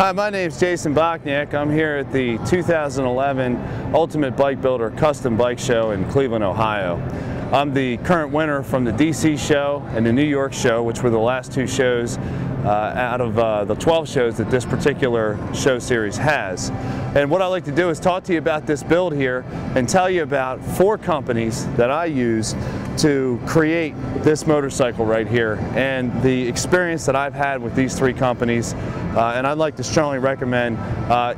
Hi, my name is Jason Bochniak. I'm here at the 2011 Ultimate Bike Builder Custom Bike Show in Cleveland, Ohio. I'm the current winner from the DC show and the New York show, which were the last two shows out of the 12 shows that this particular show series has. And what I'd like to do is talk to you about this build here and tell you about 4 companies that I use to create this motorcycle right here and the experience that I've had with these 3 companies. And I'd like to strongly recommend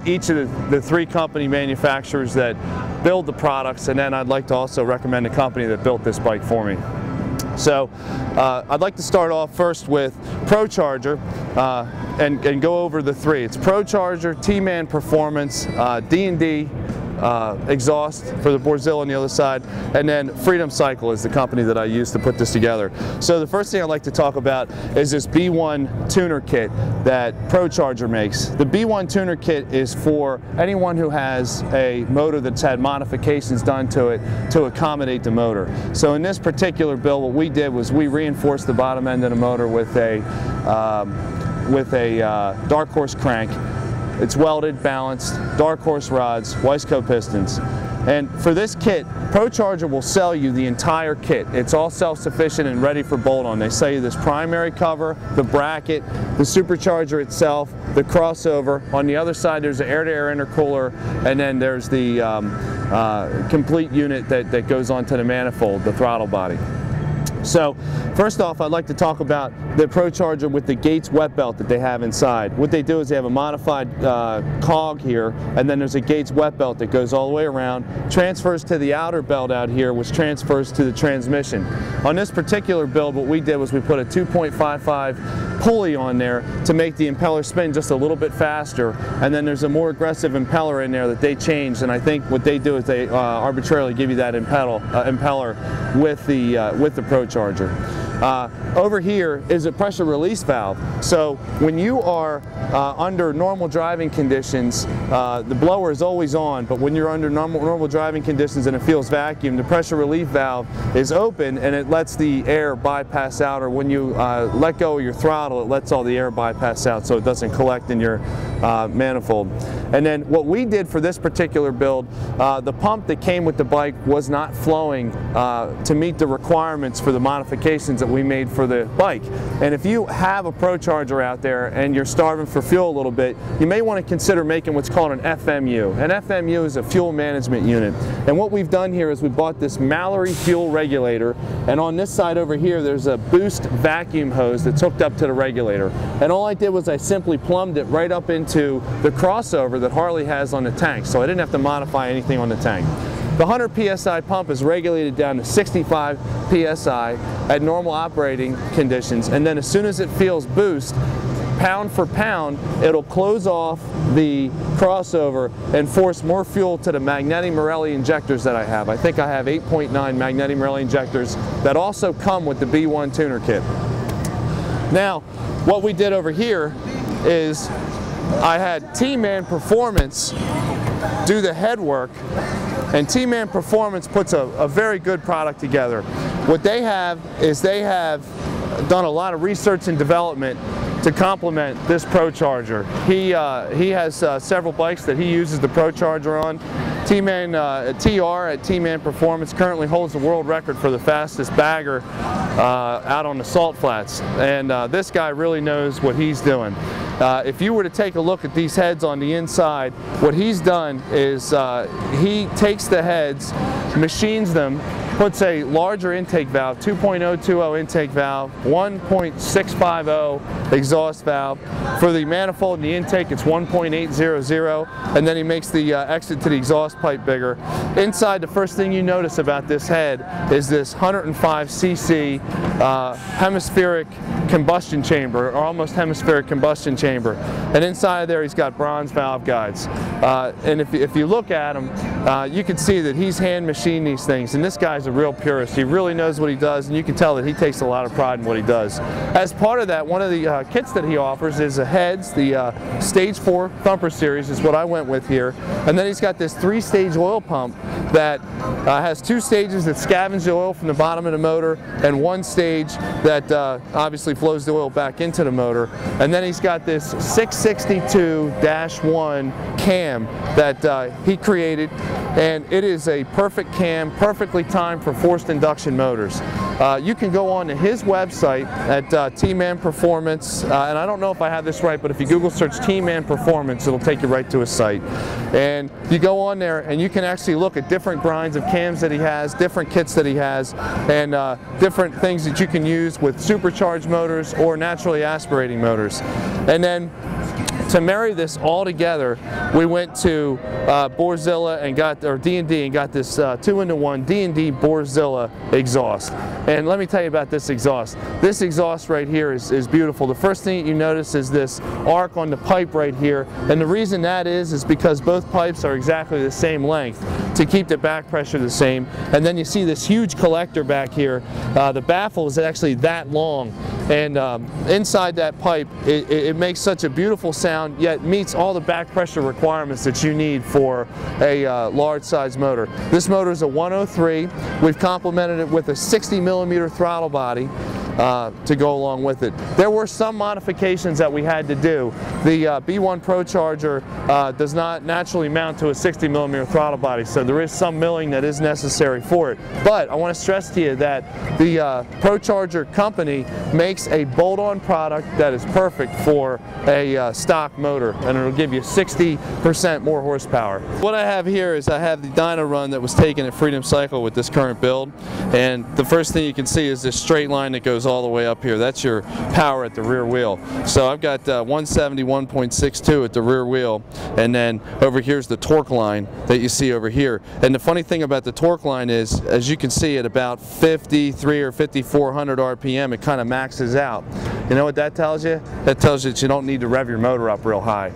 each of the 3 company manufacturers that build the products, and then I'd like to also recommend the company that built this bike for me. So I'd like to start off first with ProCharger and go over the 3. It's ProCharger, T-Man Performance, D&D exhaust for the Borzilla on the other side, and then Freedom Cycle is the company that I use to put this together. So the first thing I'd like to talk about is this B1 tuner kit that ProCharger makes. The B1 tuner kit is for anyone who has a motor that's had modifications done to it to accommodate the motor. So in this particular build, what we did was we reinforced the bottom end of the motor with a Dark Horse crank. It's welded, balanced, Dark Horse rods, Wiseco pistons. And for this kit, ProCharger will sell you the entire kit. It's all self-sufficient and ready for bolt-on. They sell you this primary cover, the bracket, the supercharger itself, the crossover. On the other side, there's an air-to-air intercooler, and then there's the complete unit that goes onto the manifold, the throttle body. So first off, I'd like to talk about the ProCharger with the Gates wet belt that they have inside. What they do is they have a modified cog here, and then there's a Gates wet belt that goes all the way around, transfers to the outer belt out here, which transfers to the transmission. On this particular build, what we did was we put a 2.55 pulley on there to make the impeller spin just a little bit faster, and then there's a more aggressive impeller in there that they changed, and I think what they do is they arbitrarily give you that impeller with the ProCharger. Over here is a pressure release valve. So when you are under normal driving conditions, the blower is always on, but when you're under normal driving conditions and it feels vacuum, the pressure relief valve is open and it lets the air bypass out, or when you let go of your throttle, it lets all the air bypass out so it doesn't collect in your manifold. And then what we did for this particular build, the pump that came with the bike was not flowing to meet the requirements for the modifications that we made for the bike. And if you have a ProCharger out there and you're starving for fuel a little bit, you may want to consider making what's called an FMU. An FMU is a fuel management unit. And what we've done here is we bought this Mallory fuel regulator, and on this side over here there's a boost vacuum hose that's hooked up to the regulator. And all I did was I simply plumbed it right up into the crossover that Harley has on the tank, so I didn't have to modify anything on the tank. The 100 psi pump is regulated down to 65 psi at normal operating conditions, and then as soon as it feels boost, pound for pound, it'll close off the crossover and force more fuel to the Magneti Marelli injectors that I have. I think I have 8.9 Magneti Marelli injectors that also come with the B1 tuner kit. Now, what we did over here is I had T-Man Performance do the head work, and T-Man Performance puts a very good product together. What they have is they have done a lot of research and development to complement this ProCharger. He has several bikes that he uses the ProCharger on. T-Man TR at T-Man Performance currently holds the world record for the fastest bagger out on the salt flats, and this guy really knows what he's doing. If you were to take a look at these heads on the inside, what he's done is he takes the heads, machines them, puts a larger intake valve, 2.020 intake valve, 1.650 exhaust valve. For the manifold and the intake, it's 1.800, and then he makes the exit to the exhaust pipe bigger. Inside, the first thing you notice about this head is this 105cc hemispheric combustion chamber, or almost hemispheric combustion chamber. And inside of there, he's got bronze valve guides. And if you look at him, you can see that he's hand machined these things, and this guy's a real purist. He really knows what he does, and you can tell that he takes a lot of pride in what he does. As part of that, one of the kits that he offers is the heads. The Stage 4 Thumper Series is what I went with here, and then he's got this 3-stage oil pump that has 2 stages that scavenge the oil from the bottom of the motor, and 1 stage that obviously flows the oil back into the motor. And then he's got this 662-1 cam that he created, and it is a perfect cam, perfectly timed for forced induction motors. You can go on to his website at T-Man Performance, and I don't know if I have this right, but if you Google search T-Man Performance, it'll take you right to his site. And you go on there and you can actually look at different grinds of cams that he has, different kits that he has, and different things that you can use with supercharged motors or naturally aspirating motors. And then to marry this all together, we went to Borzilla and got, or D&D, and got this 2-in-1 D&D Borzilla exhaust. And let me tell you about this exhaust. This exhaust right here is beautiful. The first thing you notice is this arc on the pipe right here, and the reason that is because both pipes are exactly the same length to keep the back pressure the same. And then you see this huge collector back here. The baffle is actually that long, and inside that pipe it makes such a beautiful sound, yet meets all the back pressure requirements that you need for a large size motor. This motor is a 103. We've complemented it with a 60mm throttle body to go along with it. There were some modifications that we had to do. The B1 ProCharger does not naturally mount to a 60mm throttle body, so there is some milling that is necessary for it. But I want to stress to you that the ProCharger company makes a bolt-on product that is perfect for a stock motor, and it'll give you 60% more horsepower. What I have here is I have the dyno run that was taken at Freedom Cycle with this current build, and the first thing you can see is this straight line that goes all the way up here. That's your power at the rear wheel. So I've got 171.62 at the rear wheel, and then over here's the torque line that you see over here. And the funny thing about the torque line is, as you can see, at about 53 or 5400 RPM, it kind of maxes out. You know what that tells you? That tells you that you don't need to rev your motor up real high.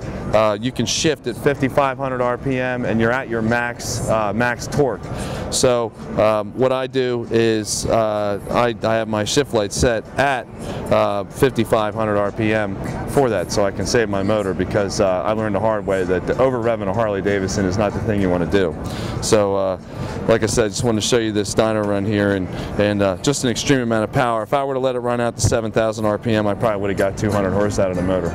You can shift at 5500 RPM and you're at your max torque. So what I do is I have my shift light set at 5500 RPM for that, so I can save my motor, because I learned the hard way that over revving a Harley Davidson is not the thing you want to do. So like I said, I just wanted to show you this dyno run here, and just an extreme amount of power. If I were to let it run out to 7,000 RPM, I probably would have got 200 horse out of the motor.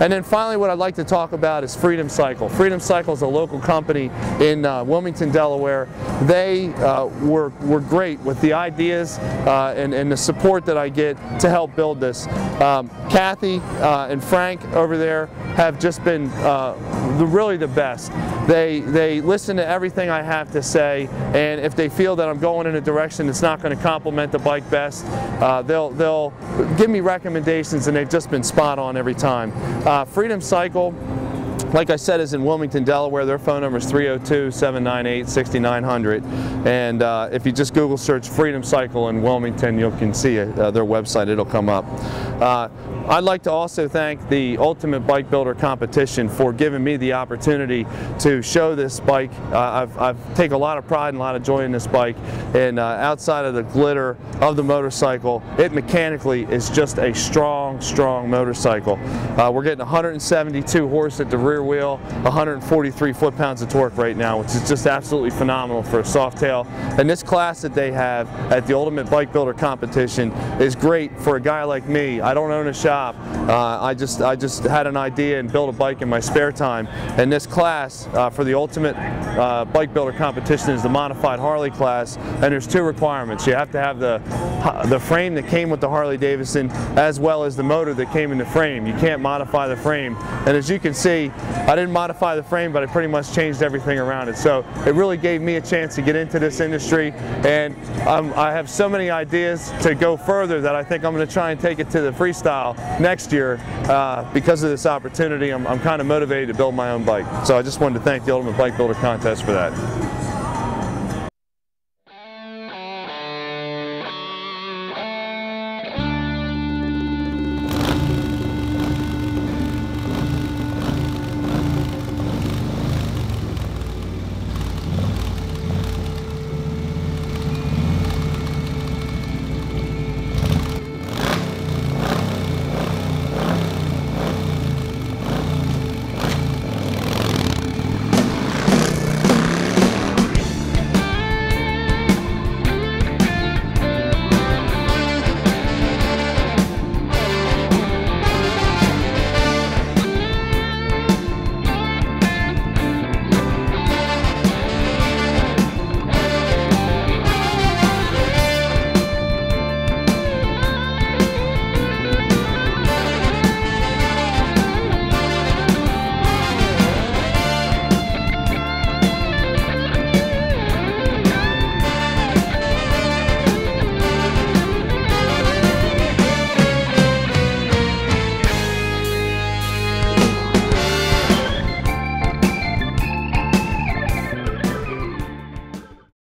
And then finally, what I'd like to talk about is Freedom Cycle. Freedom Cycle is a local company in Wilmington, Delaware. They were great with the ideas and the support that I get to help build this. Kathy and Frank over there have just been really the best. They listen to everything I have to say, and if they feel that I'm going in a direction that's not going to complement the bike best, they'll give me recommendations, and they've just been spot on every time. Freedom Cycle, like I said, is in Wilmington, Delaware. Their phone number is 302-798-6900, and if you just Google search Freedom Cycle in Wilmington, you can see their website. It'll come up. I'd like to also thank the Ultimate Bike Builder Competition for giving me the opportunity to show this bike. I've taken a lot of pride and a lot of joy in this bike, and outside of the glitter of the motorcycle, it mechanically is just a strong motorcycle. We're getting 172 horse at the rear wheel, 143 foot-pounds of torque right now, which is just absolutely phenomenal for a Softail. And this class that they have at the Ultimate Bike Builder Competition is great for a guy like me. I don't own a shop. I just had an idea and built a bike in my spare time, and this class for the Ultimate Bike Builder Competition is the modified Harley class, and there's two requirements. You have to have the frame that came with the Harley Davidson, as well as the motor that came in the frame. You can't modify the frame, and as you can see, I didn't modify the frame, but I pretty much changed everything around it. So it really gave me a chance to get into this industry, and I have so many ideas to go further that I think I'm going to try and take it to the freestyle next year. Because of this opportunity, I'm kind of motivated to build my own bike. So I just wanted to thank the Ultimate Bike Builder Contest for that.